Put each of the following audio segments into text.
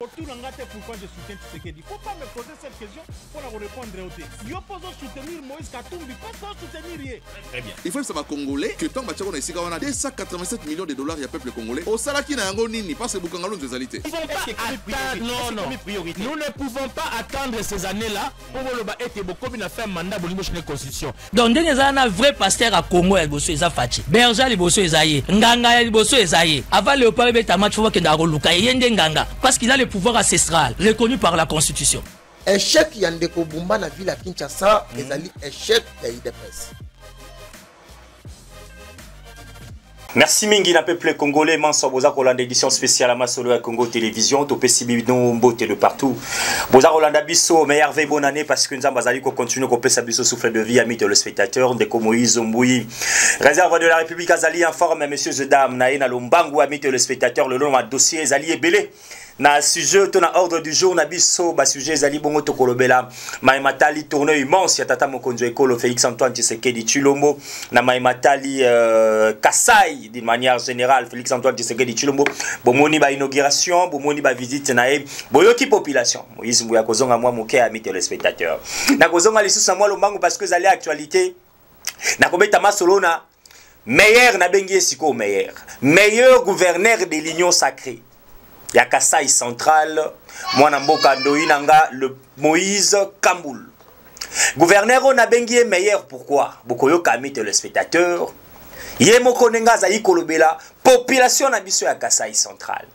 Autour de pourquoi je soutiens Tshisekedi. Il ne faut pas me poser cette question pour la répondre au thé. Yo pose soutenir Moïse Katumbi, pas soutenir rien. Très bien. Il faut que ça va congolais que tant que on a ici on a 287 millions de dollars il y a peuple congolais. Au salaire n'a yango nini parce que Bukangalo nous alité. Non. Nous ne pouvons pas attendre ces années-là pour le être beaucoup bien faire mandat pour la constitution. Donc il y a un vrai pasteur à Congo et bosso eza fachi. Berger li bosso ezaye. Nganga li bosso ezaye. Avant Léopold Beta match faut que ndaro luka yende nganga parce qu'il a le pouvoir ancestral reconnu par la constitution. Échec Yandeko Bumba na ville à Kinshasa, ezali échec ya IDPS. Merci mingi na peuple congolais manso boza kolanda édition spéciale à Masolo à Congo Télévision to pesi bidon mbote de partout. Boza kolanda biso meilleur ve bonne année parce que nous bazali ko continuer ko pesa biso souffle de vie ami le spectateur de Moïse Mbouyi. Réserve de la République azali informe messieurs et dames na ina lombangu ami le spectateur le long ma dossier ezali ebele. Na sujet to na ordre du jour na biso ba sujet zali bongo to kolobela Maimatali tournée immense ya tata mokonzo ekolo Félix Antoine Tshisekedi Tshilombo na Maimatali Kasai d'une manière générale Félix Antoine Tshisekedi Tshilombo bomoni ba inauguration bomoni ba visite na e boyoki population Moïse Mbouya kozonga moi moke ami téléspectateurs na kozonga lisusa moi lombango parce que zali actualité na kobeta masolo na meilleur na bengi esiko meilleur gouverneur de l'union sacrée ya Kasai central mwana mboka ndoinanga le Moïse Kamboul gouverneur on a bengi meilleur pourquoi bokoyo kami téléspectateur ye moko nenga za ikolobela population na biso ya Kasai central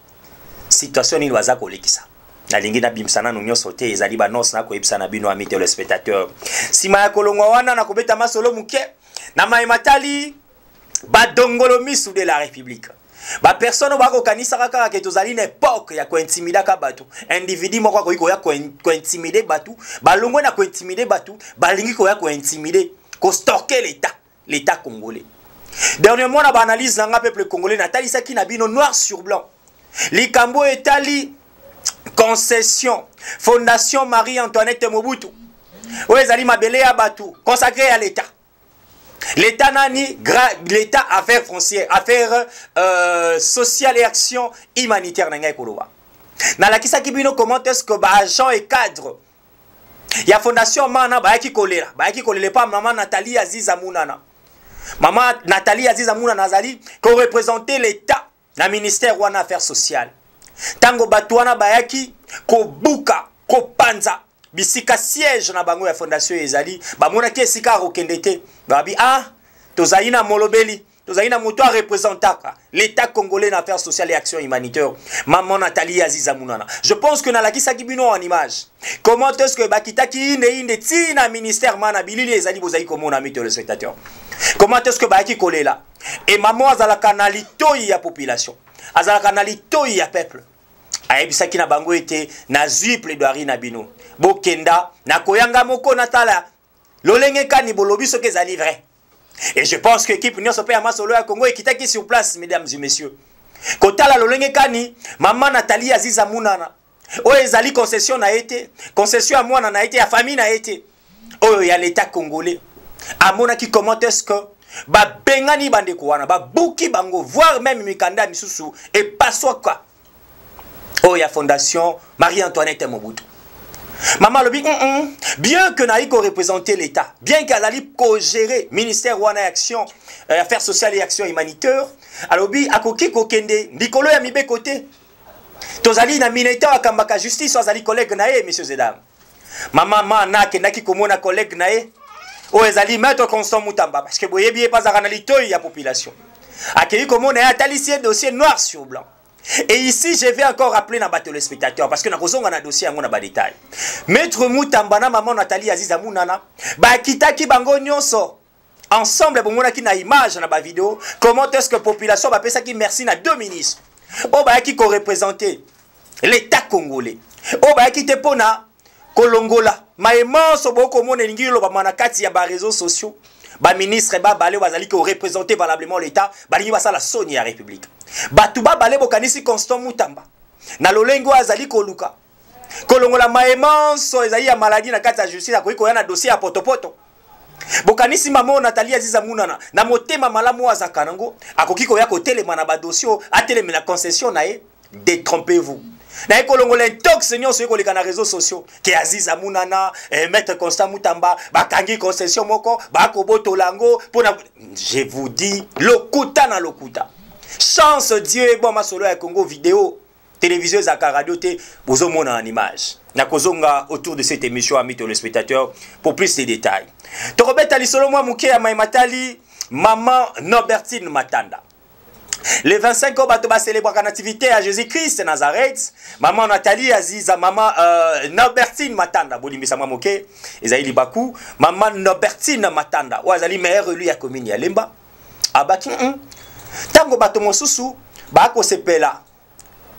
situation ni waza kolekisa na lingi na bimsana no nyoso te ezali ba nos na ko ebisana bino ami téléspectateur sima ya kolongwa wana na kobeta masolo muke na Maimatali ba dongolo misu de la République. Ba personne ba ko kanisa kaka ke tozali na époque ya ko intimider ka batu individu moko ko ya ko intimider batu balongwe na ko intimider batu balingi ko ya ko intimider ko stalker l'état congolais. Dernièrement na ba analyse na peuple congolais na talisa ki na bino noir sur blanc likambo etali concession fondation Marie-Antoinette Mobutu oezali mabele ya batu consacré à l'état. L'État nani, l'État affaires foncières, affaires sociales et actions humanitaires n'engay koloba. Na la kisa kibino comment est-ce que ba agent et cadre ya fondation mana ba yaki kolera pas maman Nathalie Aziza Mounana. Maman Nathalie Aziza Mounana nazali ko représenter l'État na ministère wana affaires sociales. Tango batwana ba yaki ko buka ko panza bisika siège na bango ya fondation ezali bamona ke sika rokendete babi tozali na molobeli tozali na moto a représentaka l'état congolais en affaires sociales et actions humanitaires maman Nathalie Aziza Mounana. Je pense que na la kisa kibino en image comment est-ce que bakitaki inde tina ministère mana bilili ezali bozali komona ami téléspectateurs comment est-ce que baki kolela et maman azala kanalito ya population azala kanalito ya peuple ayebisaki na bango ete na zui plaidoirie na bino bokenda na koyanga moko natala lolenge kani bolobi soki ezali vrai et je pense que équipe nyonso pe ya masolo ya Congo ekitaki sur place mesdames et messieurs kotala lolenge kani maman Nathalie Aziza Mounana o ezali concession na été concession à mwana na été ya famille na été oyo ya l'état congolais amona ki comment est-ce que ba bengani bandeko wana ba buki bango voire même mikanda misusu et paswaka oh ya fondation Marie-Antoinette Mobutu. Maman lobi bien que naïko représenter l'État, bien qu'elle allait co-gérer ministère wana action affaires sociales et actions humanitaires, alobi akoki kokende likolo ya mibe côté. Tozali na militaire akambaka justice azali collègue nae messieurs et dames. Maman mana kendaki komona collègue nae o ezali maître Constant Mutamba parce que boyebi pas za kanalito ya population. Akei komona ya talisie dossier noir sur blanc. Et ici, je vais encore rappeler dans le spectateur parce que nous avons un dossier en détail. Maître Moutambana, maman Nathalie Aziza Mounana, kitaki bango nyonso ensemble bomona ki na image na ba vidéo comment est-ce que population va penser qui merci na deux ministres. O ba ki ko représenter l'état congolais. O ba ki te pona kolongola. Maïman so boko mona ngilo ba manakati ya ba réseaux sociaux. Ba ministre ba balé bazali ko représenter valablement l'état, balingi basa la Sony ya République. Batuba balé bokanisi Constant Mutamba. Na lolengo azali koluka. Kolongola maïman so ezali ya maladie na kati ya justice akoiko yana dossier ya potopoto. Bokanisi maman Nathalie Aziza Mounana na motema malamu azakanango akokiko ya kotelema na ba dossier atelema na concession na e détrompez-vous. na ekolongola intox nyonso ekoleka na réseaux sociaux ke Aziz Amunana maître Constant Mutamba bakangi concession moko bakobotolango pona je vous dis lokuta na lokuta chance Dieu bon masolo ya Congo vidéo télévision zaka radio te bozomona en image na kozonga autour de cette émission amis téléspectateurs pour plus de détails to robeta lisolo mwa muke ya Matali maman Norbertine Matanda. Les 25 ans, on célébrer la nativité à Jésus-Christ Nazareth. Maman Nathalie Aziza, maman Norbertine Matanda. Bolimbisa mamoke, Ezaïli Bakou. Maman Norbertine Matanda. Ouazali meilleur lui a commis à Lemba. Abaki, tango bato mosusu, bako sepela.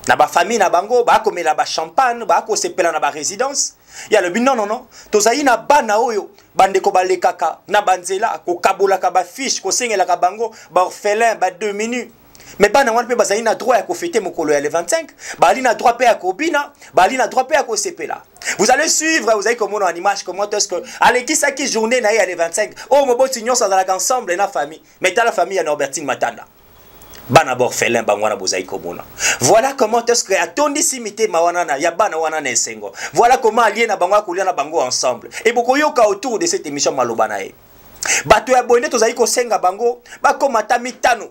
Na ba famille na bango, bako mela ba champagne, bako sepela na ba résidence. Ya le non non non. Tozayi na bana oyo. Bande ko balekaka na banzela ko kabola ka ba fiche ko sengela ka bango ba orphelin ba 2 minutes. Mais pas na pe bazali na droit à ko fêter mokolo ya le 25, bali na droit pe à kobina, bali na droit pe à ko sepela. Vous allez suivre, vous allez comme en image comment est-ce que allez qui ça qui journée na ya le 25. Oh mo botignon ça dans la ensemble na famille. Mais ta la famille à Norbertine Matanda. Bana borfelin bangwana bozai komona. Voilà comment est-ce que atondi simité mawanana ya bana wana na esengo. Voilà comment allié na bangwa kolia na bango ensemble. Et beaucoup yoka autour de cette émission malobana e. Bato ya boyne tozai ko senga bango bakoma tamitano.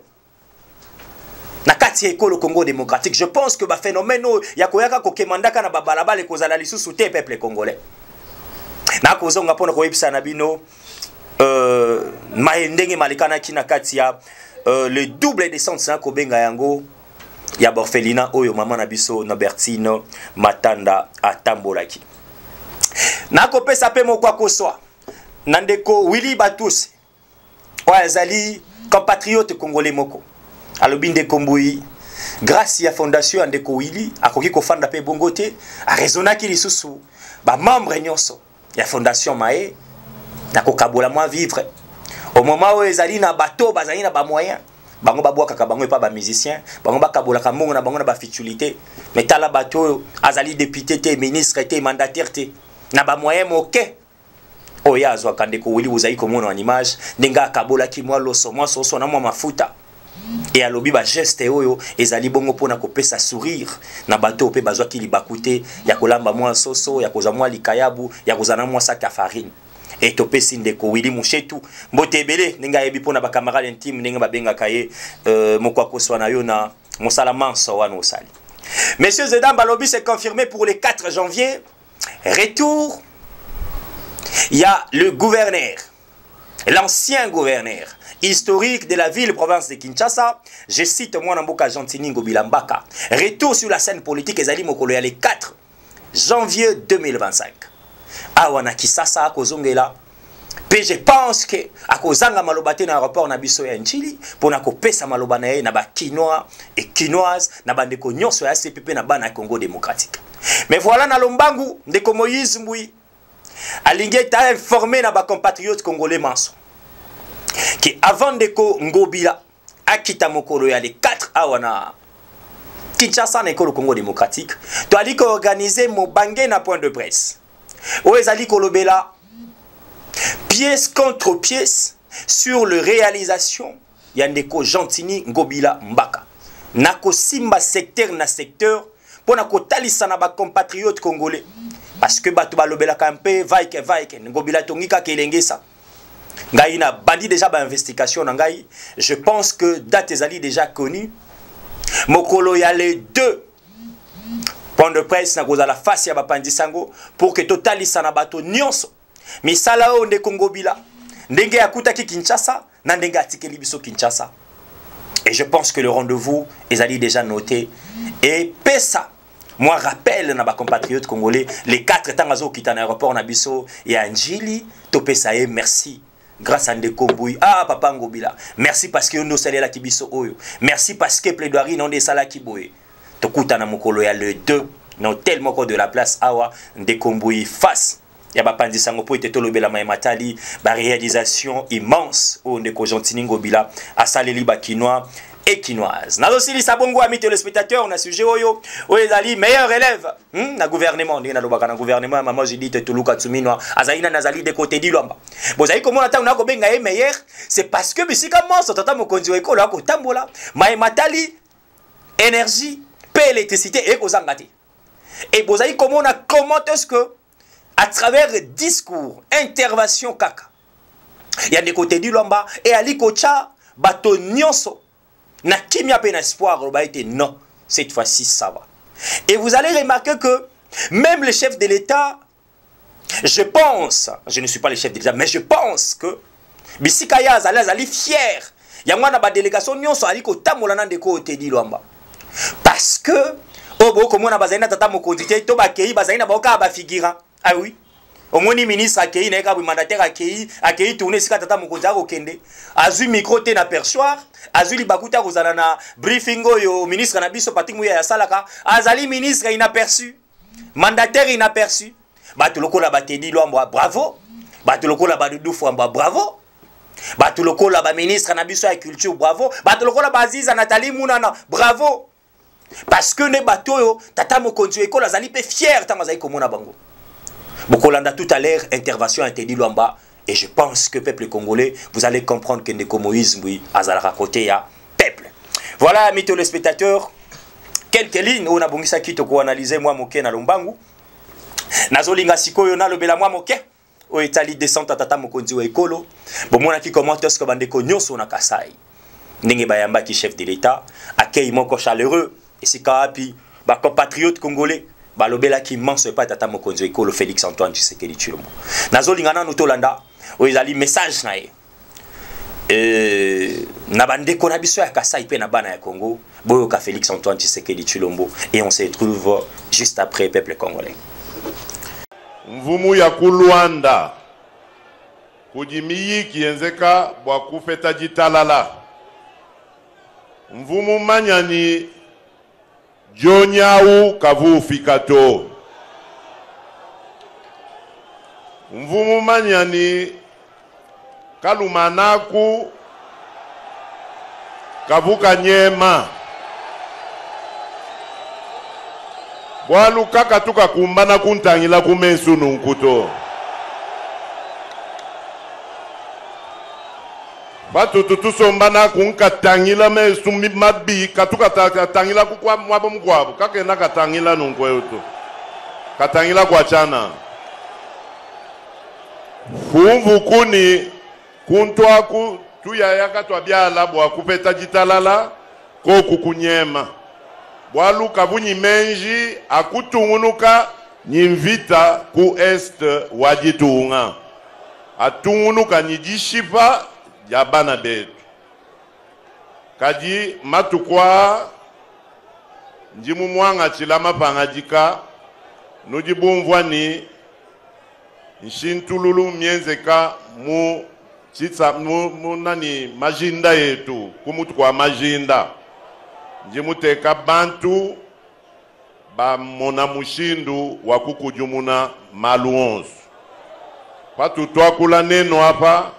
Na kati ya ekolo Congo démocratique, je pense que ba phénomène ya koyaka ko kemandaka na babalabale kozala lisusu te peuple congolais. Na kozonga pona ko yebisa na bino maendenge malikana kina kati ya le double descente na kobenga yango ya borfelina oyo mama na biso Norbertine Matanda atambolaki. Na kopesa pe moko akoswa nandeko Willy Batus wa ezali compatriote congolais moko alobinde kombui grâce ya fondation andeko Willy akoki kofanda pe bongo te a raisonnaki lisusu ba membre nyonso ya fondation Mae na kokabola moi vivre au moment où ezali na bateau bazali na ba moyen bango babwaka ka bango pa ba musicien bango bakabola ka mongo na bango na ba futilité mais tala bateau azali député te ministre te mandataire te na ba moyen moke oya azwa kandeko Willy uzai komona en image ndenga kabola ki moi loso moi soso na moi mafuta et alobi ba geste oyo ezali bongo pona kopesa sourire na bateau pe bazwa ki libakute ya kolamba moi soso ya koza moi likayabu ya kozana moi sac à farine. Et topesi ndeko Willy Mushetu mbotebele ninga yebi pona ba camarade intime ninga babenga kaye moko akoswa na yo na mosala manso wana osali. Messieurs et dames, balobi c'est confirmé pour le 4 janvier. Retour. Il y a le gouverneur, l'ancien gouverneur historique de la ville-province de Kinshasa, je cite moi Namboka Gentini Ngobila Mbaka. Retour sur la scène politique ezali mokolo ya le 4 janvier 2025. Awana kisasa akozongela pe je pense que akozanga malobate na rapport na biso ya Nchili pona kopesa maloba na ye na ba quinois et quinoises na bandeko nyonso ya CPP na bana Congo démocratique. Mais voilà na lombangu ndeko Moïse Mbui alingi ta informé na ba compatriotes congolais manso qui avant ndeko Ngobila akita mokolo ya le 4 awana Kinshasa na ekolo Congo démocratique to aliko organiser mobange na point de presse. Oezali kolobela pièce contre pièce sur le réalisation yandeko Gentini Ngobila Mbaka. Nako simba secteur na secteur pour nako talisa na ba compatriotes congolais parce que batu balobela kampe vaike Ngobila tongika kelengesa. Ngai na bandi déjà ba investigation na ngai, je pense que date ezali déjà connue. Mokolo ya les 2 point de presse na koza la face ya bapandi sango pour que totalisa na bato nyonso misala o ndeko Ngobila ndenge yakutaki Kinshasa na ndenge atikeli biso Kinshasa. Et je pense que le rendez-vous ezali déjà noté et pesa moi rappelle na ba compatriotes congolais les 4 temps azo kita na aéroport na biso ya Njili to pesa e merci grâce à ndeko Mbui papa Ngobila merci parce que no salela kibiso oyo merci parce que plaidoirie non de sala kiboye tokuta na mokolo ya le 2 na hôtel moko de la place awa ndeko Mbui face ya bapandi sango po ete tolobela Matali ba réalisation immense o ndeko Gentini Ngobila asaleli ba quinois et quinoises. Na dosili sabongo ami téléspectateurs on a sujet oyo ezali meilleur élève na gouvernement ndina lobaka na gouvernement maman Judith Tuluka Tsuminwa azalina nazali de côté dilomba. Bozali komona ta unako benga e meilleur c'est parce que bisika monso tata mokonzi ekolo akotambola Matali énergie pe électricité et kozangati. Et vous avez comment est-ce que à travers discours, intervention kaka, il y a des côtés du lamba et ali kocha bato nyonso na kimia pe na espoir ba été non, cette fois-ci ça va. Et vous allez remarquer que même le chef de l'État, je pense, je ne suis pas le chef de l'État, mais je pense que Bissikaya azali fier. Il y a moi na ba délégation nyonso ali ko tamolana de côté du lamba. Parce que obo comme on a bazana tata mokondité to ba kei bazana ba ka ba figurant. Ah oui. Au moins ministre akei na ka mandataire akei tourner sika tata mokonza ko kende. Azu micro te na perchoir, azu li bakuta ko zala na briefing yo ministre na biso Patrick Mouya ya salaka, azali ministre inaperçu. Mandataire inaperçu. Bato lokola batedi lwamba bravo. Bato lokola badudu fwamba bravo. Bato lokola ba ministre na biso ya culture bravo. Bato lokola baziza Nathalie Mounana bravo. Parce que ne bateau yo tata mokonzi école azali pe fier tant azali komona bango. Bokolanda tout à l'heure intervention interdit Luamba et je pense que peuple congolais vous allez comprendre que Ndeko Moïse oui azala côté ya peuple. Voilà amis téléspectateurs quelques lignes on a bongisa kito ko analyser moi moké na lombangu. Nazolinga sikoyo na lobela moi moké o etali descente tata mokonzi wa ekolo. Bon mona ki comment est-ce que bandeko nyonso na Kasai. Ndenge bayamba ki chef de l'État accueil moko chaleureux. Et c'est kapi ba compatriote congolais ba lobela ki manso pa tata mokonzo ekolo Félix Antoine Tshisekedi Tshilombo. Nazo lingana no tolanda o ezali message na na bandeko na biso ya Kasai pe na bana ya Congo boyo ka Félix Antoine Tshisekedi Tshilombo et on se retrouve juste après peuple congolais. Mvumu ya kulwanda kujimiyi kienzeka bwa kufeta jitalala mvumu manyani Jonyau kavu fikato mvumu manyani kalumanaku kavuka nyema bwalu kaka tuka kumbana kuntangila kumesu nunkuto batu tutusombana kunkatangila mesu mabi katuka tangila kukwa mwabo mkwabo kake na katangila nunkwetu katangila kwa chana fumvu kuni kuntwa ku tuyayaka twabyala bwa kupeta jitalala ko kukunyema bwalu kabunyi menji akutungunuka nyimvita ku est wajitunga atungunuka nyijishipa ya bana betu kaji matukwa njimu mwanga chilama pangajika nujibumvwa ni nshintululu mienzeka mu chitsa mu nani majinda yetu kumutu kwa majinda njimu teka bantu ba mona mushindu wa kukujumuna maluonsu patu twakula neno hapa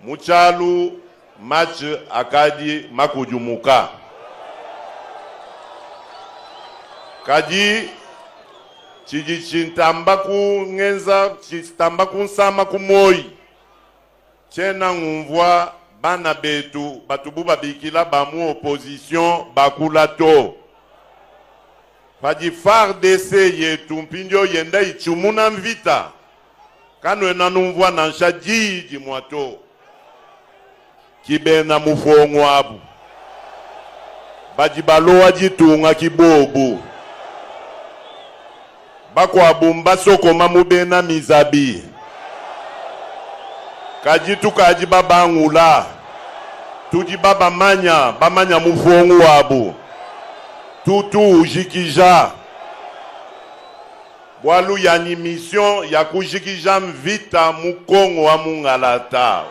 muchalu match akadi makujumuka kaji chiji chintamba kungenza chistamba kunsama kumoi chena ngumvwa bana betu batububa bikila bamu opposition bakula to paji FARDC yetu mpinjo yenda ichumuna mvita kanwe nanumvwa na nshajiji mwato kibena mufongo abu bajibalowa jitunga kibobu bakwa bumba soko mamubena mizabi kajitu kaji baba ngula tuji baba bamanya mufongo wabu tutu jikija bwalu yani mission ya kujikija mvita mukongo wa mungalata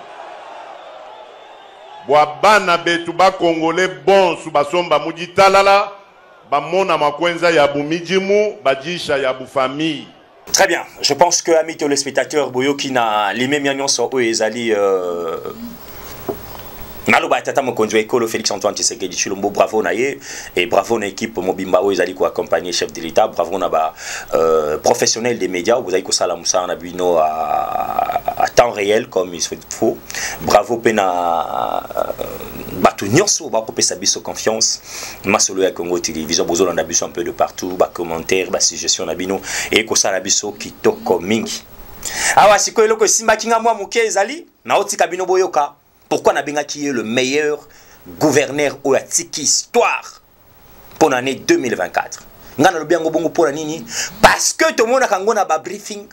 bana betu ba congolais bon su basomba mujitalala bamona makwenza ya bumijimu bajisha ya bu famille. Très bien, je pense que amis téléspectateurs boyoki na les mêmes nyonso o ezali naloba tata mokonzi wa ekolo Félix Antoine Tshisekedi Tshilombo, bravo na ye et bravo na équipe mobimba oyo ezali ko accompagner chef de l'état, bravo na ba professionnel des médias vous avez ko sala musala na bino à temps réel comme il faut, bravo pena bato nyonso ba ko pesa biso confiance masolo ya Congo Télévision bozo na biso un peu de partout ba commentaire ba suggestion na bino et ko sala biso kitoko mingi awa sikoyo loko simba kinga mwa muke ezali na otika bino boyoka. Pourquoi Nabenga qui est le meilleur gouverneur ou la tiki histoire pour l'année 2024? Parce que tout le monde a un briefing.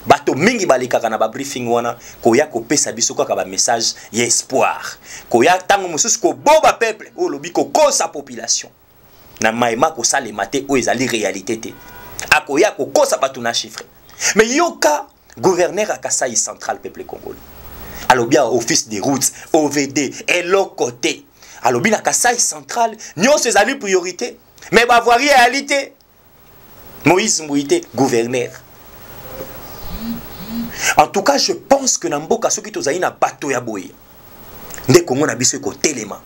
Bato mingi balika na ba briefing wana ko ya ko pesa biso ko ka message ya espoir. Ko ya tango mususu ko boba peuple o lobi ko kosa population. Na maima ko sale maté o ezali réalité te. Akoya ko kosa bato na chiffre. Mais yoka gouverneur à Kasai central peuple congolais. Alors bien office des routes, OVD, et l'autre côté. Alors bien la Kasaï centrale, nous c'est la priorité. Mais bah voir réalité. Moïse Mouité, gouverneur. En tout cas, je pense que Namboka, ceux qui ont na bateau ya boye. Dès qu'on a biso ko téléma.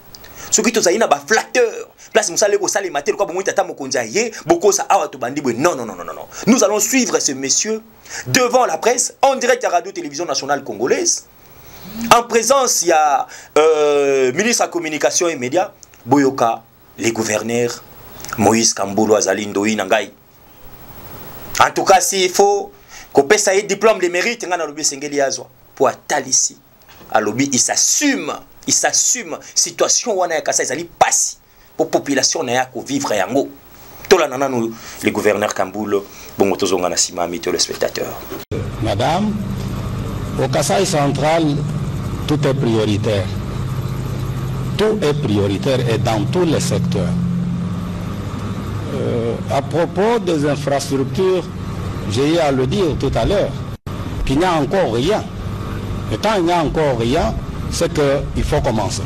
Ceux qui ont na ba flatteur. Place Moussale ko sale mater ko bomoita ta mokonza ye, boko sa awa to bandi. Non. Nous allons suivre ce monsieur devant la presse en direct à Radio Télévision Nationale Congolaise. En présence, il y a ministre de la Communication et Médias, Boyoka, les gouverneurs, Moïse Kamboulo, Azalindo, Nangai. En tout cas, s'il faut qu'on passe un diplôme de mérite, pour Talissi, il s'assume, situation où on a passé pour la population n'a qu'à vivre et en haut. Tout là, les gouverneurs Kamboulo, bon, tous les spectateurs. Madame, au Kasaï central, tout est prioritaire. Tout est prioritaire et dans tous les secteurs. À propos des infrastructures, j'ai eu à le dire tout à l'heure, qu'il n'y a encore rien. Et quand il n'y a encore rien, c'est qu'il faut commencer.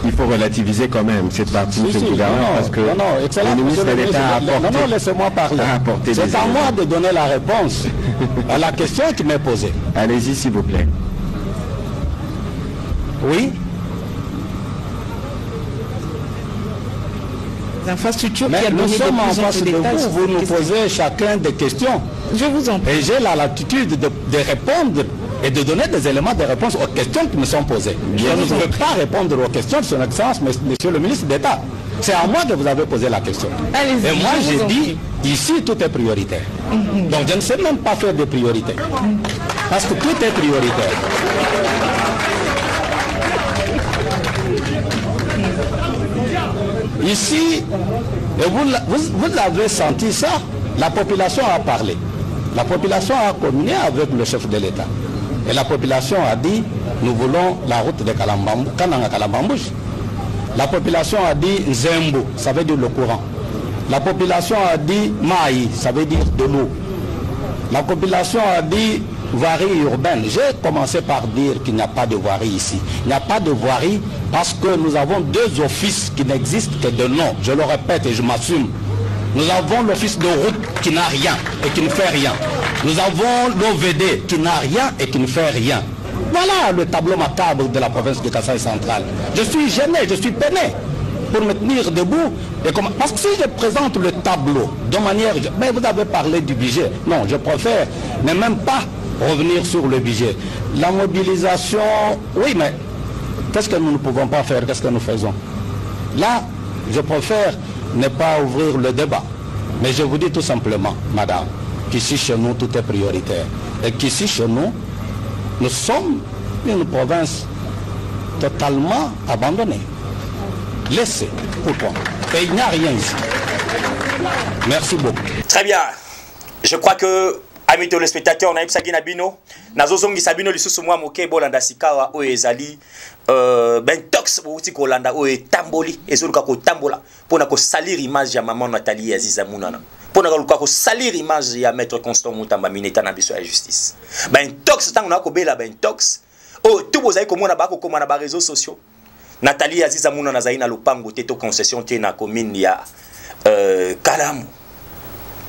Il faut relativiser quand même cette partie de parce que excellent, le ministre de l'État a apporté. Non, laissez-moi parler. C'est à moi de donner la réponse à la question qui m'est posée. Allez-y, s'il vous plaît. Oui. Mais nous sommes en face de vous, vous nous posez chacun des questions. Je vous en prie. Et j'ai la latitude de répondre et de donner des éléments de réponse aux questions qui me sont posées. Je ne veux pas répondre aux questions de son excellence, monsieur le ministre d'État. C'est à moi que vous avez posé la question. Et moi, j'ai dit, ici, tout est prioritaire. Donc, je ne sais même pas faire de priorité. Parce que tout est prioritaire. Ici, et vous avez senti ça, la population a parlé. La population a communié avec le chef de l'État. Et la population a dit, nous voulons la route de Kananga Kalambambouche. La population a dit Zembo, ça veut dire le courant. La population a dit Maï, ça veut dire de l'eau. La population a dit voirie urbaine. J'ai commencé par dire qu'il n'y a pas de voirie ici. Il n'y a pas de voirie parce que nous avons deux offices qui n'existent que de nom. Je le répète et je m'assume. Nous avons l'office de route qui n'a rien et qui ne fait rien. Nous avons l'OVD qui n'a rien et qui ne fait rien. Voilà le tableau macabre de la province de Kasaï central. Je suis gêné, je suis peiné pour me tenir debout. Parce que si je présente le tableau de manière... Mais vous avez parlé du budget. Non, je préfère ne même pas revenir sur le budget. La mobilisation... Oui, mais qu'est-ce que nous ne pouvons pas faire? Qu'est-ce que nous faisons? Là, je préfère ne pas ouvrir le débat. Mais je vous dis tout simplement, madame, qu'ici chez nous, tout est prioritaire. Et qu'ici chez nous, nous sommes une province totalement abandonnée. Laissez. Pourquoi? Et il n'y a rien ici. Merci beaucoup. Très bien. Je crois que, amis téléspectateurs, on a eu Sagina Bino. Nazozongi Sabino lisusu mwa moke bolanda sikawa o ezali ben tox bouti kolanda o tamboli ezoluka ko tambola pona ko salir image ya maman Nathalie Aziza Munana. Pona ko salir image ya maître Constant Mutamba Mineta na biso ya justice. Ben tox tango na ko bela ben tox o tout bozai ko mona ba ko komana ba réseaux sociaux. Nathalie Aziza Munana zaina lupango teto concession te na commune ya Kalamu.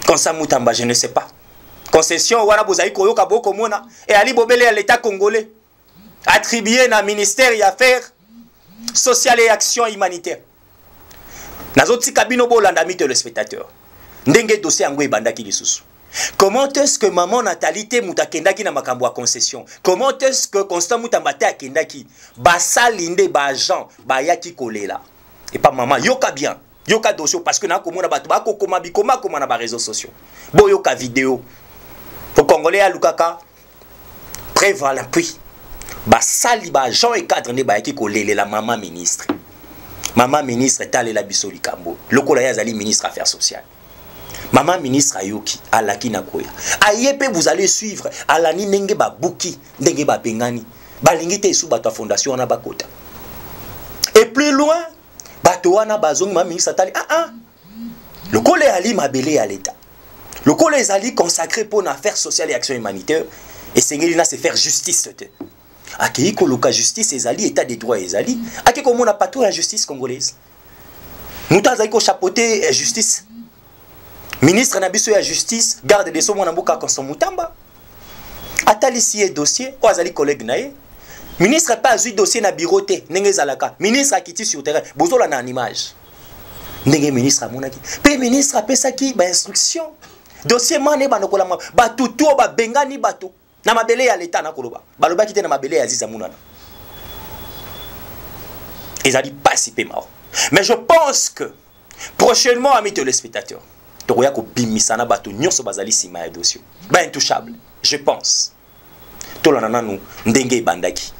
Constant Mutamba je ne sais pas. Concession wana bozai koyoka boko mona et ali bobele à l'état congolais attribué dans le ministère des Affaires sociales et action humanitaire. Nazoti kabino bolanda mi téléspectateur. Ndenge dossier yango ebandaki lisusu. Comment est-ce que maman Nathalie te mutakendaki na makambo ya concession? Comment est-ce que Constant Mutambate akendaki? Basalinde ba agent ba yaki kolela. Et pas maman yoka bien. Yoka dossier parce que na komona batu ba kokoma bikoma koma na ba réseaux sociaux. Bo yoka vidéo. Pour Congolais à Lukaka prévoir l'appui. Basali ba agent et cadre ne ba yaki kolela la maman ministre. Maman ministre est la biso likambo. Lokola yazali ministre affaires sociales. Maman ministre Ayoki, Alaki Nakoya. Ayepe, vous allez suivre. Alani Nenge Babuki, Nenge Bapengani. Balingite sous Bato Fondation na Bakota. Et plus loin, Batoana Bazong, ma ministre Atali. Le collège Ali Mabélé à l'État. Le collège Ali consacré pour une affaire sociale et action humanitaire. Et Seigneur c'est faire justice. Akei Koloka justice, Ezali, état des droits Ezali. Akei comme on n'a pas tout la justice congolaise. Nous t'avons chapeauté justice. Ministre Nabiso ya justice, garde des sceaux Mwanamboka Constant Mutamba. Atali si dossier, ou azali collègue nae. Ministre pas eu dossier na biroté, nenge zalaka. Ministre a quitté sur terrain, bozola na image. Nenge ministre a monaki. Pe ministre a pesa ki ba instruction. Dossier mané ba nokola ma ba tutu ba bengani bato. Na mabele ya l'état na koloba. Baloba kite na mabele ya Aziza Munana. Ezali pas si pe mao. Mais je pense que prochainement amis téléspectateurs Tokoya ko bimisana bato nyonso bazali sima ya dossier. Ba intouchable, je pense. Tolanana nous ndenge bandaki.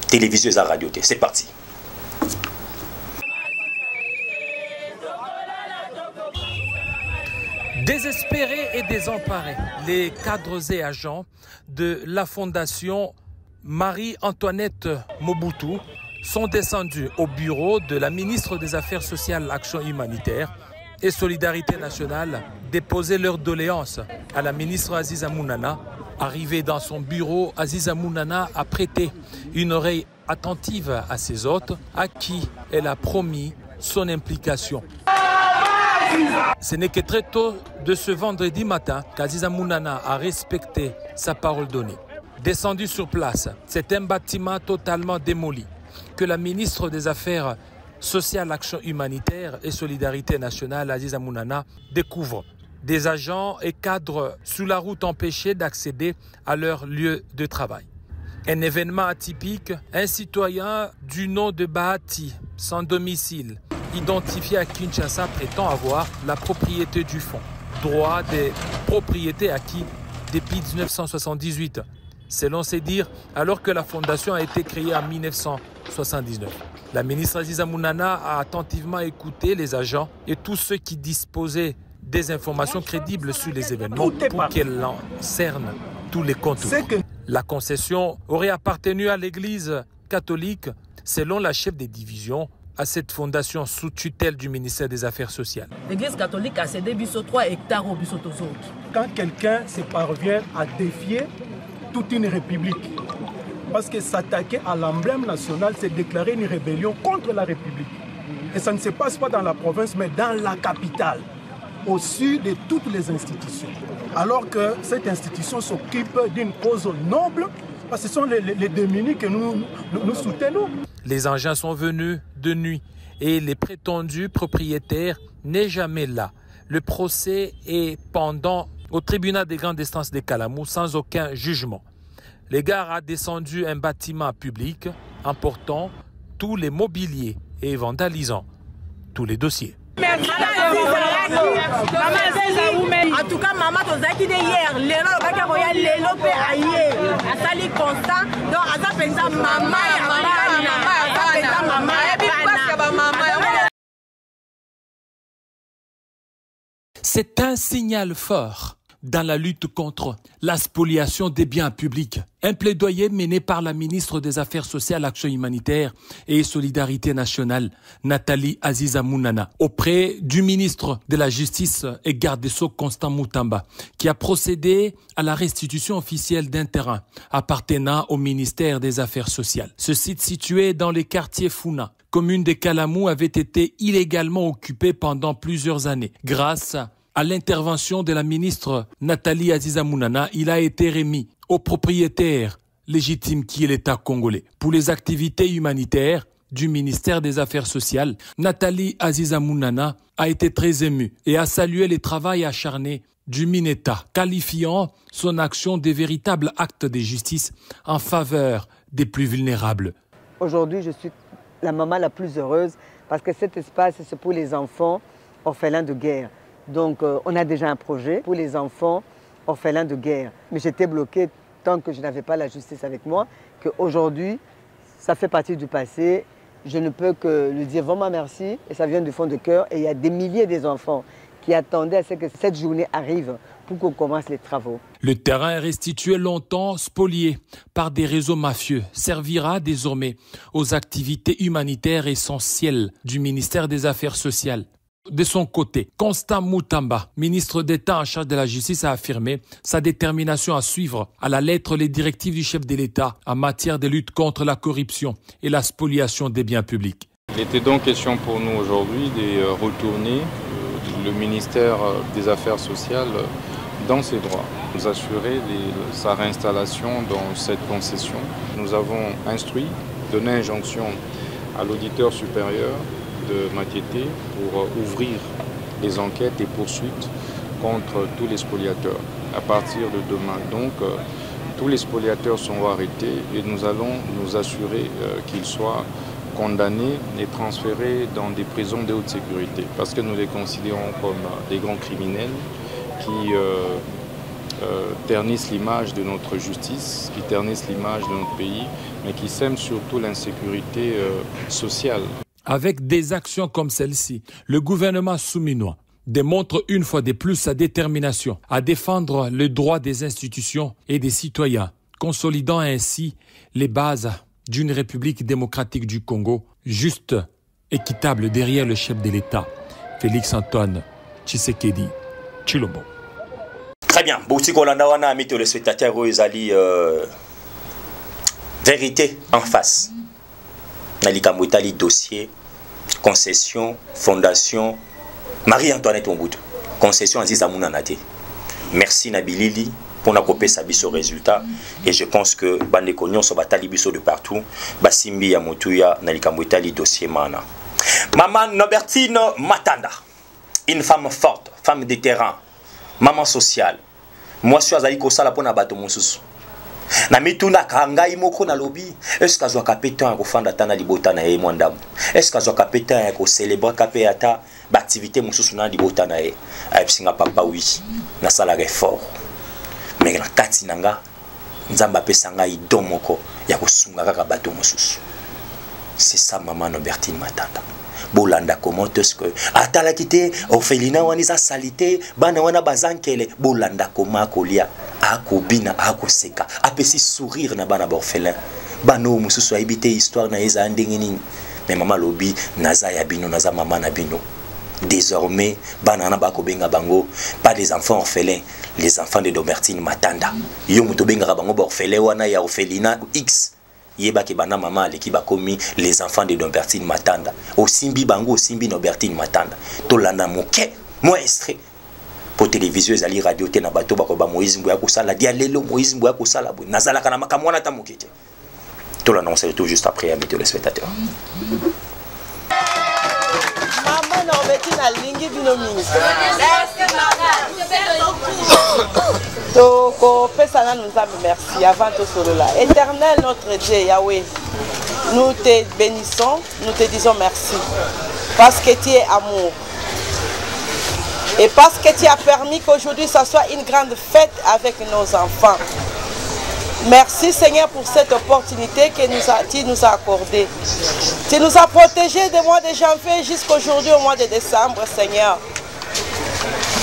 Télévision et radio, c'est parti. Désespérés et désemparés, les cadres et agents de la fondation Marie-Antoinette Mobutu sont descendus au bureau de la ministre des Affaires sociales, Action humanitaire et Solidarité nationale déposer leurs doléances à la ministre Aziza Munana. Arrivé dans son bureau, Aziza Munana a prêté une oreille attentive à ses hôtes, à qui elle a promis son implication. Ce n'est que très tôt de ce vendredi matin qu'Aziza Munana a respecté sa parole donnée. Descendu sur place, c'est un bâtiment totalement démoli que la ministre des Affaires sociales, action humanitaire et solidarité nationale, Aziza Munana, découvre. Des agents et cadres sous la route empêchés d'accéder à leur lieu de travail. Un événement atypique, un citoyen du nom de Bahati, sans domicile, identifié à Kinshasa, prétend avoir la propriété du fonds, droit des propriétés acquis depuis 1978, selon ses dires, alors que la fondation a été créée en 1979. La ministre Aziza Munana a attentivement écouté les agents et tous ceux qui disposaient des informations crédibles sur les événements pour qu'elle en cerne tous les contours. La concession aurait appartenu à l'Église catholique, selon la chef des divisions, à cette fondation sous tutelle du ministère des Affaires sociales. L'Église catholique a cédé 3 hectares au Bissotozoki. Quand quelqu'un se parvient à défier toute une république, parce que s'attaquer à l'emblème national, c'est déclarer une rébellion contre la République. Et ça ne se passe pas dans la province, mais dans la capitale, au-dessus de toutes les institutions. Alors que cette institution s'occupe d'une cause noble, parce que ce sont les démunis que nous soutenons. Les engins sont venus de nuit et les prétendus propriétaires n'est jamais là. Le procès est pendant au tribunal des grandes instances de Kalamou sans aucun jugement. Les gars a descendu un bâtiment public emportant tous les mobiliers et vandalisant tous les dossiers. En tout cas, maman, tu as hier, c'est un signal fort dans la lutte contre la spoliation des biens publics. Un plaidoyer mené par la ministre des Affaires sociales, Action humanitaire et Solidarité nationale, Nathalie Aziza Munana, auprès du ministre de la Justice et garde des Sceaux, Constant Mutamba, qui a procédé à la restitution officielle d'un terrain appartenant au ministère des Affaires sociales. Ce site situé dans les quartiers Funa, commune de Kalamou, avait été illégalement occupé pendant plusieurs années. Grâce à l'intervention de la ministre Nathalie Aziza Munana, il a été remis aux propriétaires légitime qui est l'État congolais. Pour les activités humanitaires du ministère des Affaires sociales, Nathalie Aziza Mounana a été très émue et a salué le travail acharné du Mineta, qualifiant son action de véritable acte de justice en faveur des plus vulnérables. Aujourd'hui, je suis la maman la plus heureuse parce que cet espace, c'est pour les enfants orphelins de guerre. Donc, on a déjà un projet pour les enfants orphelins de guerre. Mais j'étais bloquée tant que je n'avais pas la justice avec moi, qu'aujourd'hui, ça fait partie du passé. Je ne peux que lui dire vraiment merci et ça vient du fond de cœur. Et il y a des milliers d'enfants qui attendaient à ce que cette journée arrive pour qu'on commence les travaux. Le terrain restitué longtemps spolié par des réseaux mafieux servira désormais aux activités humanitaires essentielles du ministère des Affaires sociales. De son côté, Constant Moutamba, ministre d'État en charge de la justice, a affirmé sa détermination à suivre à la lettre les directives du chef de l'État en matière de lutte contre la corruption et la spoliation des biens publics. Il était donc question pour nous aujourd'hui de retourner le ministère des Affaires sociales dans ses droits, nous assurer de sa réinstallation dans cette concession. Nous avons instruit, donné injonction à l'auditeur supérieur de Matete pour ouvrir les enquêtes et poursuites contre tous les spoliateurs. À partir de demain, donc, tous les spoliateurs sont arrêtés et nous allons nous assurer qu'ils soient condamnés et transférés dans des prisons de haute sécurité parce que nous les considérons comme des grands criminels qui ternissent l'image de notre justice, qui ternissent l'image de notre pays, mais qui sèment surtout l'insécurité sociale. Avec des actions comme celle-ci, le gouvernement souminois démontre une fois de plus sa détermination à défendre les droits des institutions et des citoyens, consolidant ainsi les bases d'une République démocratique du Congo, juste, équitable derrière le chef de l'État, Félix-Antoine Tshisekedi Tshilombo. Très bien. Bouti Kolanda wana ami téléspectateurs ezali vérité en face. Nalikambo etali dossier concession fondation Marie-Antoinette Mobutu. Concession Aziza Mounana te. Merci Nabilili pour na kopesa biso résultat et je pense que bande konyo so batali biso de partout basimbi ya mutuya nalikambo etali dossier mana. Maman Nobertine Matanda, une femme forte, femme de terrain, maman sociale. Moi je suis azali kosala pona bato mosusu. Na mituna kangai moko na lobi, est-ce que azwa kapeta ko fanda tana libota na ye mwandam? Est-ce que azwa kapeta ko célébrer kapeta ba activité mosusu na libota na ye? Ayipsinga papa oui, na sala effort. Mais na kati nanga nzamba pesa ngai domoko ya kosunga kaka bato mosusu. C'est ça maman Nobertine Matanda. Bolanda comment est-ce que atala kité orphelinat wani za salité bana wana bazankele bolanda comment kolia akobina akoseka apesi sourire na bana orphelin bano mususu ayibite histoire na eza ndenge nini mais maman lobi naza ya bino naza maman na bino désormais bana na bakobenga bango pas des enfants orphelins les enfants de Nobertine Matanda yo muto benga bango orphelin wana ya orphelinat X yeba ke bana mama aleki bakomi les enfants de Nobertine Matanda osimbi bango osimbi Nobertine Matanda tolanda moke mo extrait pour télévision ezali radio te na bato bakoba Moïse Mbuya kosala dia lelo Moïse Mbuya kosala bo nazala kana makamwana ta mokete tolanda on se retrouve juste après amis téléspectateurs. Maman Nobertine alingi bino mingi donc Pessana nous a merci avant tout cela. Éternel notre Dieu Yahweh, nous te bénissons, nous te disons merci parce que tu es amour et parce que tu as permis qu'aujourd'hui ça soit une grande fête avec nos enfants. Merci Seigneur pour cette opportunité que tu nous as accordée. Tu nous as protégés du mois de janvier jusqu'aujourd'hui au mois de décembre Seigneur.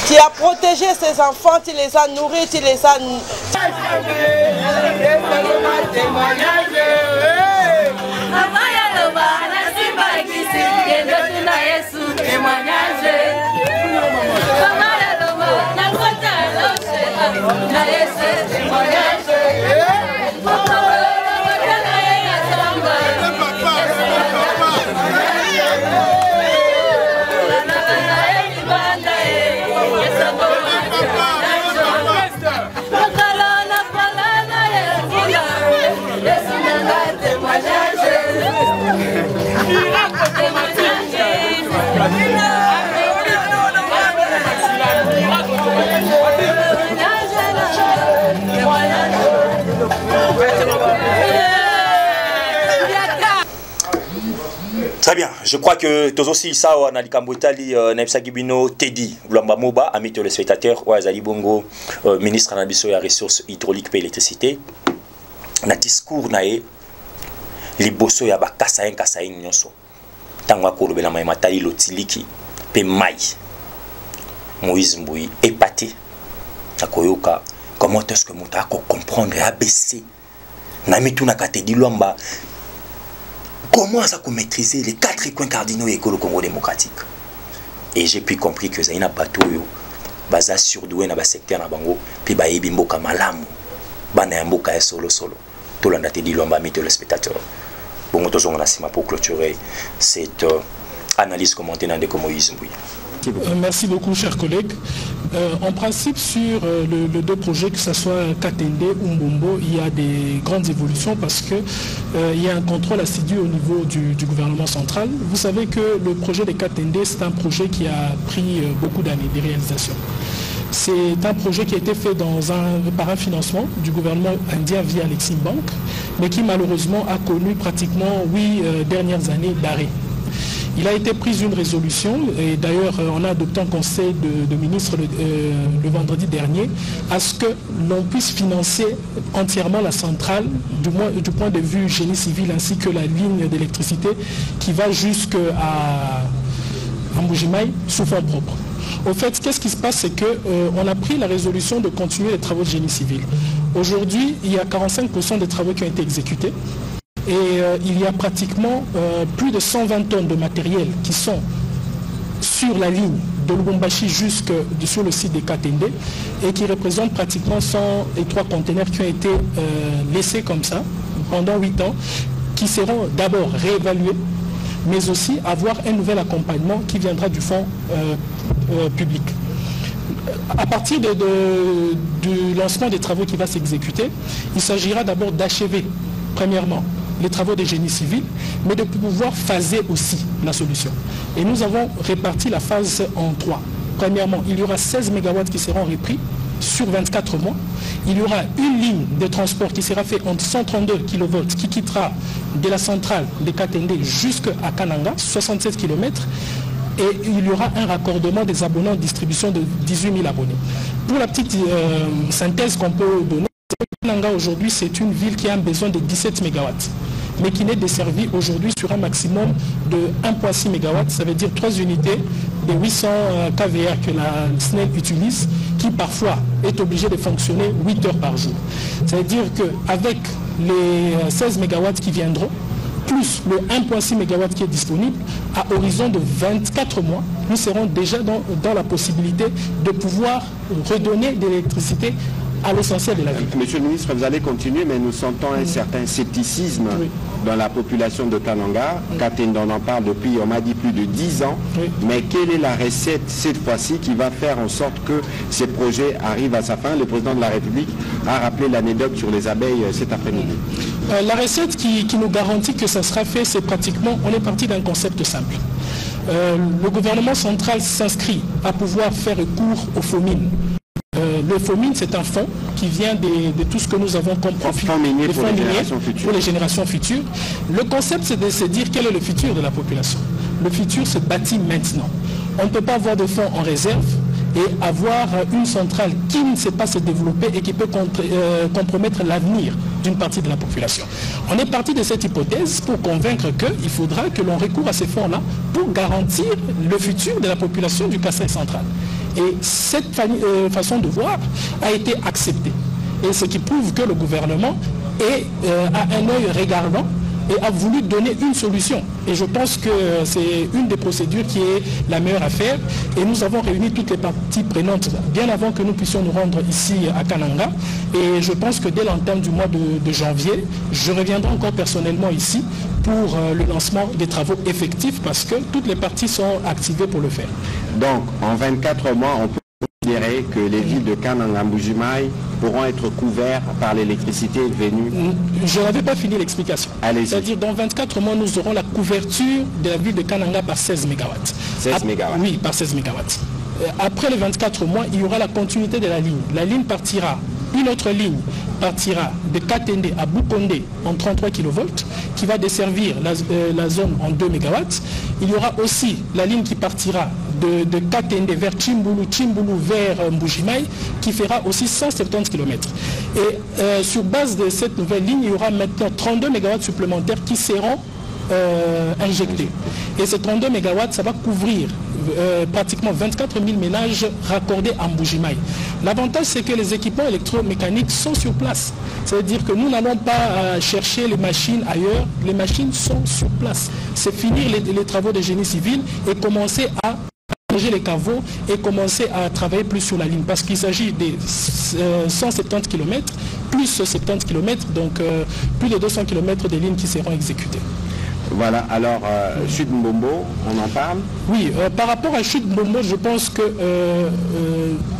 Tu as protégé ces enfants, tu les as nourris, tu les as... Très bien, je crois que tous aussi ça on a likambotali Naipsa Gibino Teddy Lwamba Moba ami téléspectateurs ou Azali Bongo ministre na biso ya ressources hydrauliques et électricité na discours nae liboso ya bakasa nyonso tangwa kolobela mai matali lotiliki pe mai Moïse Mbouyi épaté akoyoka comment est-ce que muta ko comprendre ABC na mituna Teddy Lwamba. Comment ça qu'on maîtriser les 4 coins cardinaux école au Congo démocratique? Et j'ai puis compris que Zaina Bato yo baza surdoué na ba secteur na bango puis ba yebi mboka malamu bana mboka solo to landa Teddy Lwamba mi téléspectateurs. Bon tozonga na sima pour clôturer cette analyse commentée dans des Moïse Mbouyi. Merci beaucoup, chers collègues. En principe, sur les deux projets, que ce soit Katende ou Mbombo, il y a des grandes évolutions parce qu'il y a un contrôle assidu au niveau du gouvernement central. Vous savez que le projet de Katende, c'est un projet qui a pris beaucoup d'années de réalisation. C'est un projet qui a été fait par un financement du gouvernement indien via l'Exim Bank, mais qui malheureusement a connu pratiquement 8 dernières années d'arrêt. Il a été pris une résolution, et d'ailleurs on a adopté un conseil de ministres le vendredi dernier, à ce que l'on puisse financer entièrement la centrale, du point de vue génie civil, ainsi que la ligne d'électricité qui va jusqu'à Mbujimaï sous forme propre. Au fait, qu'est-ce qui se passe, c'est qu'on a pris la résolution de continuer les travaux de génie civil. Aujourd'hui, il y a 45% des travaux qui ont été exécutés. Et il y a pratiquement plus de 120 tonnes de matériel qui sont sur la ligne de Lubumbashi jusque sur le site de Katende et qui représentent pratiquement 103 conteneurs qui ont été laissés comme ça pendant 8 ans, qui seront d'abord réévalués, mais aussi avoir un nouvel accompagnement qui viendra du fonds public. À partir du lancement des travaux qui va s'exécuter, il s'agira d'abord d'achever, premièrement, les travaux de génie civil, mais de pouvoir phaser aussi la solution. Et nous avons réparti la phase en 3. Premièrement, il y aura 16 MW qui seront repris sur 24 mois. Il y aura une ligne de transport qui sera faite entre 132 kV qui quittera de la centrale de Katende jusqu'à Kananga, 67 km. Et il y aura un raccordement des abonnés en distribution de 18 000 abonnés. Pour la petite synthèse qu'on peut donner, Kananga aujourd'hui c'est une ville qui a un besoin de 17 MW, mais qui n'est desservie aujourd'hui sur un maximum de 1,6 MW, ça veut dire 3 unités de 800 kVA que la SNEL utilise, qui parfois est obligée de fonctionner 8 heures par jour. Ça veut dire qu'avec les 16 MW qui viendront, plus le 1,6 MW qui est disponible, à horizon de 24 mois, nous serons déjà dans la possibilité de pouvoir redonner de l'électricité à l'essentiel de la ville. Monsieur le ministre, vous allez continuer, mais nous sentons un certain scepticisme dans la population de Kananga. Katende, on en parle depuis, on m'a dit, plus de 10 ans. Mais quelle est la recette cette fois-ci qui va faire en sorte que ces projets arrivent à sa fin? Le président de la République a rappelé l'anecdote sur les abeilles cet après-midi. La recette qui nous garantit que ça sera fait, c'est pratiquement, on est parti d'un concept simple. Le gouvernement central s'inscrit à pouvoir faire recours aux FOMIN. Le FOMIN, c'est un fonds qui vient de tout ce que nous avons comme profit, les fonds miniers pour les générations futures. Le concept, c'est de se dire quel est le futur de la population. Le futur se bâtit maintenant. On ne peut pas avoir de fonds en réserve et avoir une centrale qui ne sait pas se développer et qui peut compromettre l'avenir d'une partie de la population. On est parti de cette hypothèse pour convaincre qu'il faudra que l'on recourt à ces fonds-là pour garantir le futur de la population du Kasaï central. Et cette façon de voir a été acceptée. Et ce qui prouve que le gouvernement a un œil regardant et a voulu donner une solution. Et je pense que c'est une des procédures qui est la meilleure à faire. Et nous avons réuni toutes les parties prenantes bien avant que nous puissions nous rendre ici à Kananga. Et je pense que dès l'entame du mois de janvier, je reviendrai encore personnellement ici pour le lancement des travaux effectifs parce que toutes les parties sont activées pour le faire. Donc, en 24 mois, on peut considérer que les villes de Kananga, Mbujimaï pourront être couverts par l'électricité venue. Je n'avais pas fini l'explication. C'est-à-dire dans 24 mois, nous aurons la couverture de la ville de Kananga par 16 MW. 16 MW. Oui, par 16 MW. Après les 24 mois, il y aura la continuité de la ligne. La ligne partira, une autre ligne partira de Katende à Boukonde en 33 kV, qui va desservir la zone en 2 MW. Il y aura aussi la ligne qui partira de Katende vers Chimbulu vers Mbujimai, qui fera aussi 170 km. Et sur base de cette nouvelle ligne, il y aura maintenant 32 MW supplémentaires qui seront injectés. Et ces 32 MW, ça va couvrir pratiquement 24 000 ménages raccordés à Mbujimai. L'avantage, c'est que les équipements électromécaniques sont sur place. C'est-à-dire que nous n'allons pas chercher les machines ailleurs, les machines sont sur place. C'est finir les travaux de génie civil et commencer à changer les caveaux et commencer à travailler plus sur la ligne. Parce qu'il s'agit des 170 km, plus 70 km, donc plus de 200 km de lignes qui seront exécutées. Voilà, alors Chute Mbombo, on en parle? Oui, par rapport à Chute Mbombo, je pense que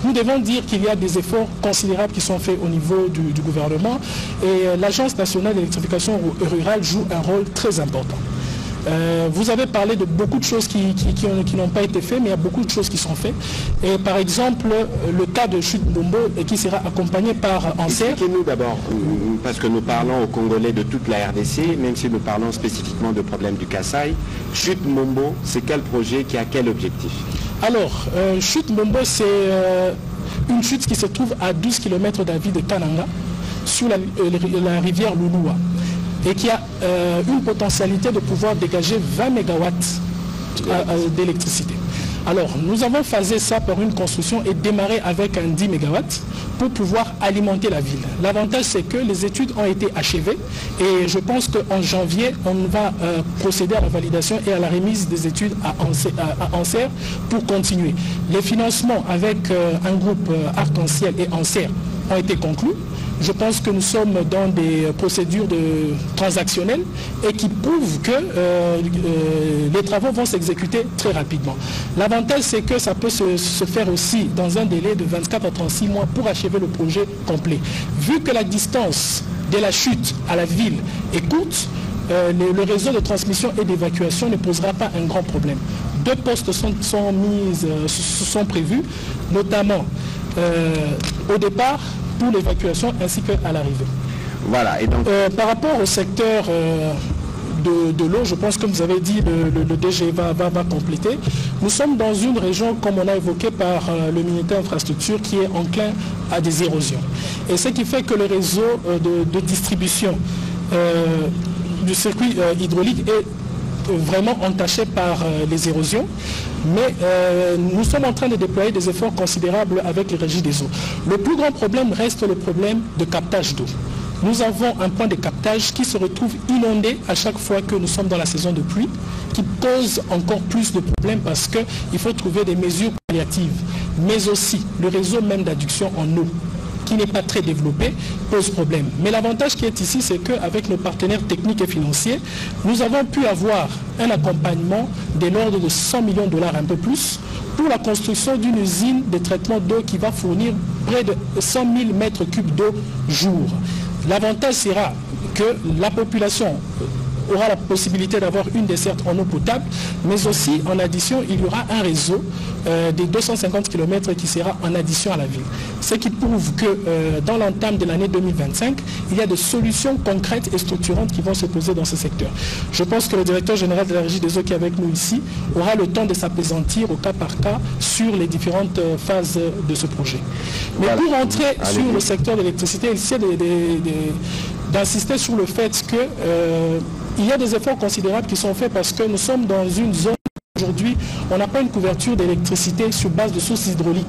nous devons dire qu'il y a des efforts considérables qui sont faits au niveau du gouvernement et l'Agence nationale d'électrification rurale joue un rôle très important. Vous avez parlé de beaucoup de choses qui n'ont pas été faites, mais il y a beaucoup de choses qui sont faites. Et par exemple, le cas de Chute Mbombo qui sera accompagné par ANSER. Expliquez-nous d'abord, parce que nous parlons aux Congolais de toute la RDC, même si nous parlons spécifiquement de problèmes du Kasaï. Chute Mbombo, c'est quel projet qui a quel objectif? Alors, Chute Mbombo, c'est une chute qui se trouve à 12 km de la ville de Kananga, sur la rivière Louloua, et qui a une potentialité de pouvoir dégager 20 MW d'électricité. Alors, nous avons phasé ça par une construction et démarré avec un 10 MW pour pouvoir alimenter la ville. L'avantage, c'est que les études ont été achevées et je pense qu'en janvier, on va procéder à la validation et à la remise des études à ANSER pour continuer. Les financements avec un groupe Arc-en-Ciel et ANSER ont été conclus. Je pense que nous sommes dans des procédures transactionnelles et qui prouvent que les travaux vont s'exécuter très rapidement. L'avantage, c'est que ça peut se faire aussi dans un délai de 24 à 36 mois pour achever le projet complet. Vu que la distance de la chute à la ville est courte, le réseau de transmission et d'évacuation ne posera pas un grand problème. 2 postes sont prévus, notamment au départ, pour l'évacuation ainsi qu'à l'arrivée. Voilà, et donc... par rapport au secteur de l'eau, je pense que vous avez dit, le DG va compléter. Nous sommes dans une région, comme on a évoqué par le ministère Infrastructure, qui est enclin à des érosions. Et ce qui fait que le réseau de distribution du circuit hydraulique est vraiment entaché par les érosions, mais nous sommes en train de déployer des efforts considérables avec les régies des eaux. Le plus grand problème reste le problème de captage d'eau. Nous avons un point de captage qui se retrouve inondé à chaque fois que nous sommes dans la saison de pluie, qui pose encore plus de problèmes parce qu'il faut trouver des mesures palliatives, mais aussi le réseau même d'adduction en eau, qui n'est pas très développé, pose problème. Mais l'avantage qui est ici, c'est qu'avec nos partenaires techniques et financiers, nous avons pu avoir un accompagnement de l'ordre de 100 millions de dollars, un peu plus, pour la construction d'une usine de traitement d'eau qui va fournir près de 100 000 mètres cubes d'eau jour. L'avantage sera que la population aura la possibilité d'avoir une desserte en eau potable, mais aussi en addition, il y aura un réseau des 250 km qui sera en addition à la ville. Ce qui prouve que dans l'entame de l'année 2025, il y a des solutions concrètes et structurantes qui vont se poser dans ce secteur. Je pense que le directeur général de la Régie des eaux qui est avec nous ici aura le temps de s'apaisantir au cas par cas sur les différentes phases de ce projet. Mais pour entrer sur le secteur de l'électricité, il essaie d'insister sur le fait que il y a des efforts considérables qui sont faits parce que nous sommes dans une zone où aujourd'hui on n'a pas une couverture d'électricité sur base de sources hydrauliques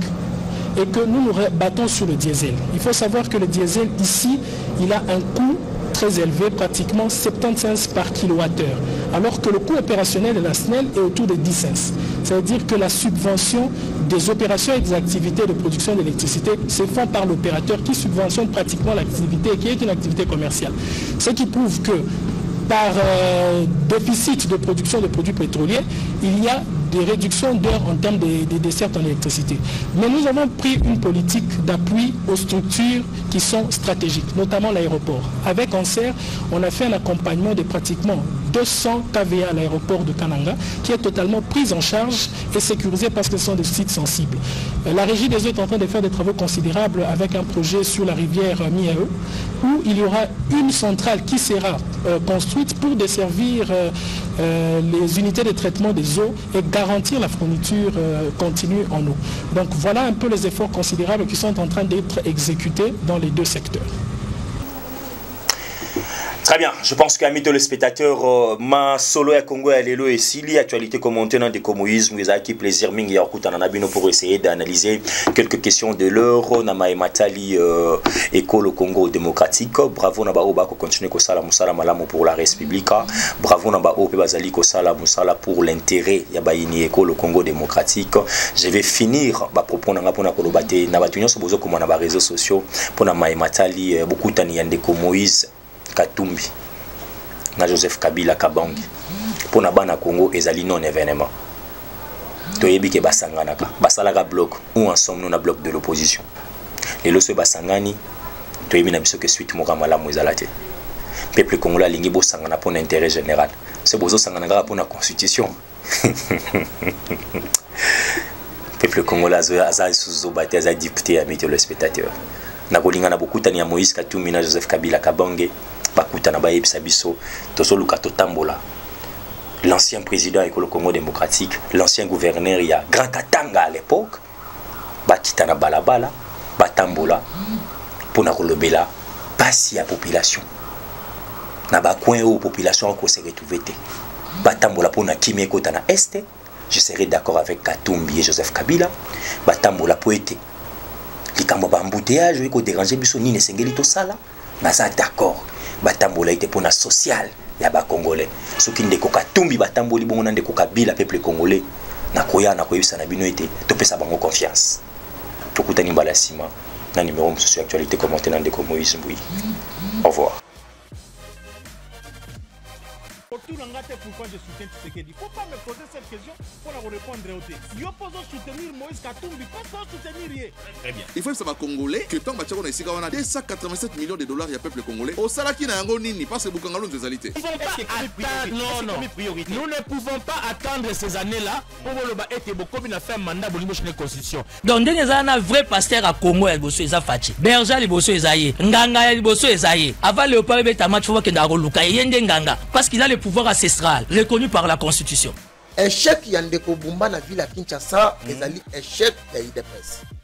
et que nous nous battons sur le diesel. Il faut savoir que le diesel ici, il a un coût très élevé, pratiquement 75 par kilowattheure, alors que le coût opérationnel de la SNEL est autour de 10 cents. C'est-à-dire que la subvention des opérations et des activités de production d'électricité se font par l'opérateur qui subventionne pratiquement l'activité et qui est une activité commerciale. Ce qui prouve que par déficit de production de produits pétroliers, il y a des réductions d'heures en termes de dessertes en électricité. Mais nous avons pris une politique d'appui aux structures qui sont stratégiques, notamment l'aéroport. Avec ANSER, on a fait un accompagnement de pratiquement 200 kVA à l'aéroport de Kananga, qui est totalement prise en charge et sécurisée parce que ce sont des sites sensibles. La régie des eaux est en train de faire des travaux considérables avec un projet sur la rivière Miae, où il y aura une centrale qui sera construite pour desservir les unités de traitement des eaux et garantir la fourniture continue en eau. Donc voilà un peu les efforts considérables qui sont en train d'être exécutés dans les deux secteurs. Très bien, je pense qu'à mes téléspectateurs, ma solo à Congo et Lelo et Sili, actualité commentée dans des communismes, vous avez plaisir mingi ya okuta na bino pour essayer d'analyser quelques questions de l'heure na Matali école Congo démocratique. Bravo na baoba ko continuer ko sala musala malamu pour la République. Bravo na baope bazali ko sala musala pour l'intérêt ya bayini école Congo démocratique. Je vais finir ba propos na ngapona ko lobate na batunyo so bozo ko na ba réseaux sociaux pour na Matali beaucoup tani yande ko Moïse Katumbi na Joseph Kabila Kabangi pour na bana Congo ezali non événement toyebi ke basanganaka basalaka bloc ou ensemble nous na bloc de l'opposition les loso basangani toyebi na biso ke suite moka malamu ezalate peuple congolais alingi bo sangana pour l'intérêt général c'est bozo sangana pour la constitution peuple congolais aza sous bate aza député ami le spectateur na kolinga na beaucoup tani ya Moïse Katumbi na Joseph Kabila Kabange bakuta na bayebisa biso tozoluka totambola l'ancien président école Congo démocratique l'ancien gouverneur ya Grand Katanga à l'époque bakita na balabala batambola pona kolobela pasi ya population na bacoin où population ko se retrouver te batambola pona kimia kota na este je serai d'accord avec Katumbi et Joseph Kabila batambola po ete likambo ba embouteillage ko déranger biso ni ne sengeli to sala baza d'accord batambola ite pona social ya ba congolais soki ndeko Katumbi batamboli bongo na ndeko Kabila peuple congolais na koya na koyebisa na bino ite topesa bango confiance tokutani mbala sima na numéro social actualité commenté na ndeko Moïse Mbui. Au revoir. Pourquoi je soutiens Tshisekedi? Faut pas me poser cette question pour la répondre au thé. Yo poso soutenir Moïse Katumbi, pas soutenir yé. Très bien. Il faut que ça va congolais que tant bachako na isika wana 287 millions de dollars ya peuple congolais. Au salaki na yango nini parce que bukangalo nzezalité. Non. Nous ne pouvons pas attendre ces années-là pour le ete bokobi na faire mandat bolingo chez la constitution. Donc ndenge za na vrai pasteur à Congo ya liboso eza fachi. Berger liboso ezaye. Nganga ya liboso ezaye. Avant Léopold beta match faut que ndako luka yende nganga parce qu'il a le pouvoir ancestral reconnu par la constitution. Échec Yandeko Bumba na ville à Kinshasa, ezali échec ya IDPS.